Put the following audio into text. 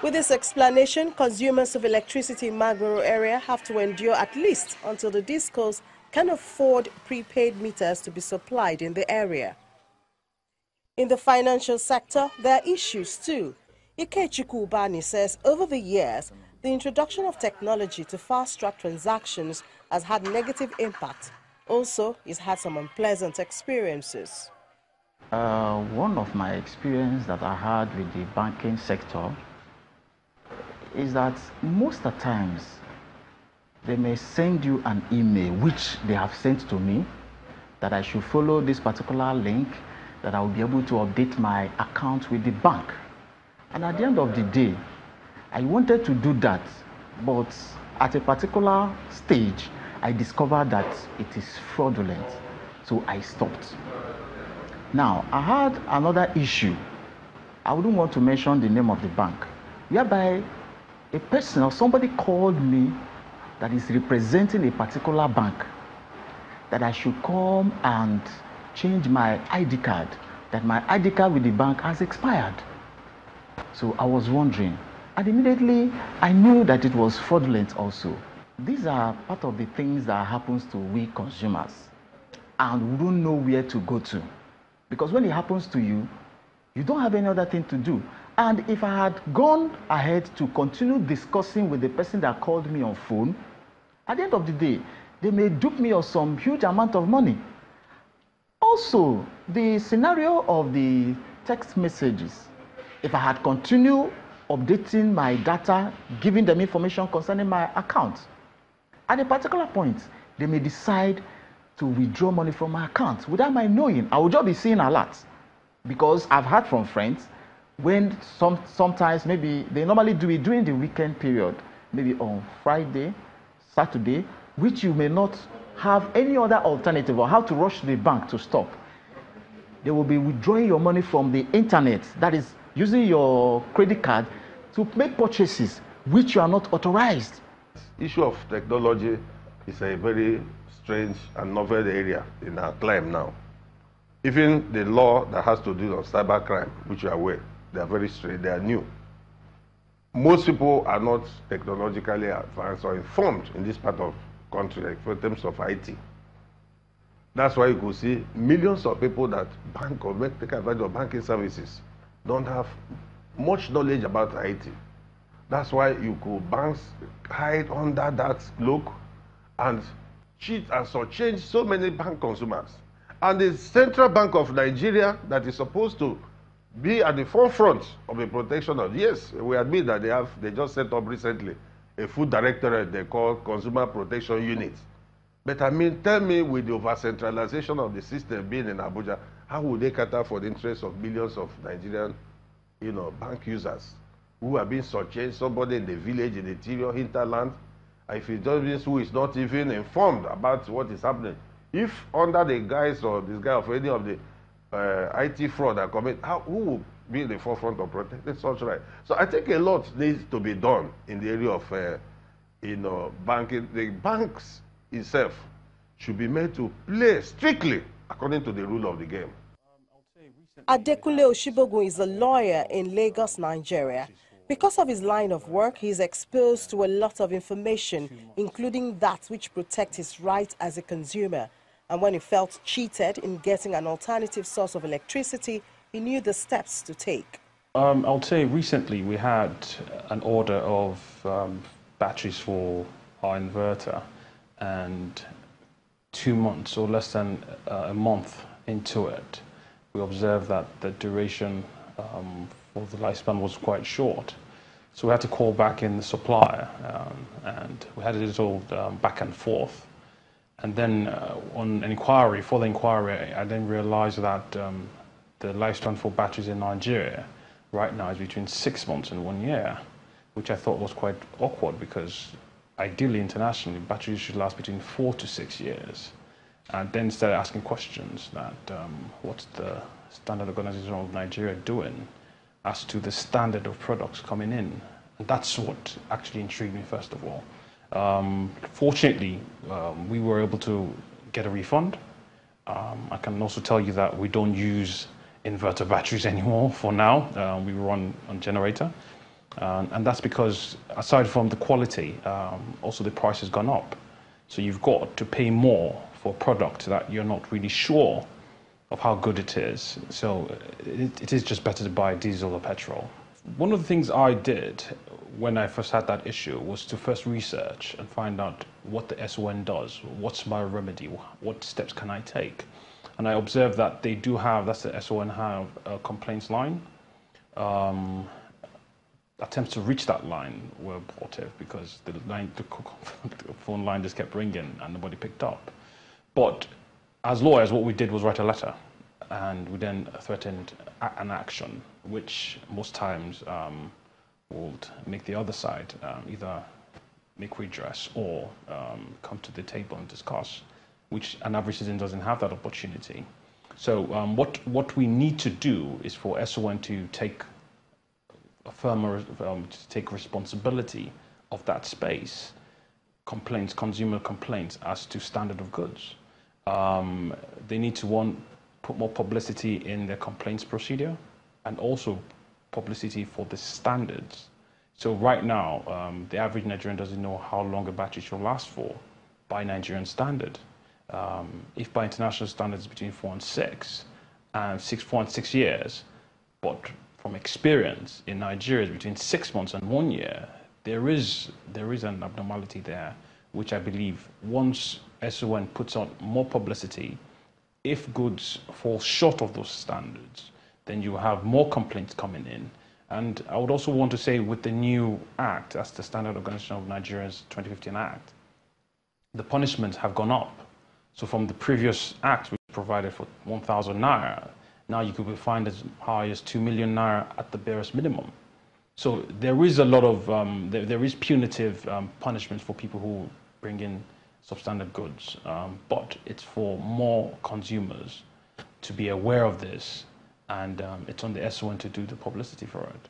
With this explanation, consumers of electricity in Magboro area have to endure at least until the discos can afford prepaid meters to be supplied in the area. In the financial sector, there are issues too. Ikechukwu Ubani says over the years, the introduction of technology to fast-track transactions has had negative impact. Also, he's had some unpleasant experiences. One of my experiences that I had with the banking sector is that most of the times they may send you an email which they have sent to me that I should follow this particular link, that I will be able to update my account with the bank. And at the end of the day, I wanted to do that, but at a particular stage, I discovered that it is fraudulent, so I stopped. Now, I had another issue. I wouldn't want to mention the name of the bank, whereby a person or somebody called me that is representing a particular bank, that I should come and change my ID card, that my ID card with the bank has expired. So I was wondering, and immediately I knew that it was fraudulent also. These are part of the things that happens to we consumers, and we don't know where to go to. Because when it happens to you, you don't have any other thing to do. And if I had gone ahead to continue discussing with the person that called me on phone, at the end of the day, they may dupe me of some huge amount of money. Also, the scenario of the text messages, if I had continued updating my data, giving them information concerning my account, at a particular point, they may decide to withdraw money from my account without my knowing. I will just be seeing alerts, because I've heard from friends when sometimes maybe they normally do it during the weekend period, maybe on Friday, Saturday, which you may not have any other alternative or how to rush to the bank to stop. They will be withdrawing your money from the internet, that is using your credit card to make purchases which you are not authorized. The issue of technology is a very strange and novel area in our climate now. Even the law that has to do with cybercrime, which you are aware, they are very strange, they are new. Most people are not technologically advanced or informed in this part of the country, like in terms of IT. That's why you could see millions of people that bank or take advantage of banking services don't have much knowledge about IT. That's why you could banks hide under that cloak and cheat and shortchange so many bank consumers. And the Central Bank of Nigeria, that is supposed to be at the forefront of the protection of, yes, we admit that they just set up recently a food directorate they call Consumer Protection Unit. But I mean, tell me, with the over-centralization of the system being in Abuja, how would they cater for the interests of millions of Nigerian, bank users who are being shortchanged? Somebody in the village, in the interior, hinterland, if it does who is not even informed about what is happening. If under the guise or this guy of any of the IT fraud that commit, who will be in the forefront of protecting such right? So I think a lot needs to be done in the area of banking. The banks itself should be made to play strictly according to the rule of the game. Adekunle Oshibogun is a lawyer in Lagos, Nigeria. Because of his line of work, he is exposed to a lot of information, including that which protects his rights as a consumer. And when he felt cheated in getting an alternative source of electricity, he knew the steps to take. I'll say recently we had an order of batteries for our inverter, and 2 months or less than a month into it, we observed that the duration for the lifespan was quite short. So we had to call back in the supplier, and we had a little back and forth. And then on an inquiry, further inquiry, I then realized that the lifespan for batteries in Nigeria right now is between 6 months and 1 year, which I thought was quite awkward, because ideally internationally batteries should last between 4 to 6 years. And then started asking questions that what's the Standard Organization of Nigeria doing as to the standard of products coming in? And that's what actually intrigued me first of all. Fortunately, we were able to get a refund. I can also tell you that we don't use inverter batteries anymore for now. We run on generator. And that's because, aside from the quality, also the price has gone up. So you've got to pay more for a product that you're not really sure of how good it is. So it is just better to buy diesel or petrol. One of the things I did when I first had that issue was to first research and find out what the SON does. What's my remedy? What steps can I take? And I observed that they do have, that's the SON have a complaints line. Attempts to reach that line were abortive because the phone line just kept ringing and nobody picked up. But as lawyers, what we did was write a letter, and we then threatened an action, which most times would make the other side either make redress or come to the table and discuss, which an average citizen doesn't have that opportunity. So what we need to do is for SON to take a firmer, to take responsibility of that space, complaints, consumer complaints as to standard of goods. They need to, put more publicity in their complaints procedure, and also publicity for the standards. So right now, the average Nigerian doesn't know how long a battery should last for by Nigerian standard. If by international standards between 4 and 6, and 4 and 6 years, but from experience in Nigeria between 6 months and 1 year, there is an abnormality there, which I believe once SON puts out more publicity, if goods fall short of those standards, then you have more complaints coming in. And I would also want to say, with the new act, that's the Standard Organization of Nigeria's 2015 Act, the punishments have gone up. So from the previous act, which provided for 1,000 naira, now you could be fined as high as 2 million naira at the barest minimum. So there is a lot of, there is punitive punishments for people who bring in substandard goods, but it's for more consumers to be aware of this, and it's on the SON to do the publicity for it.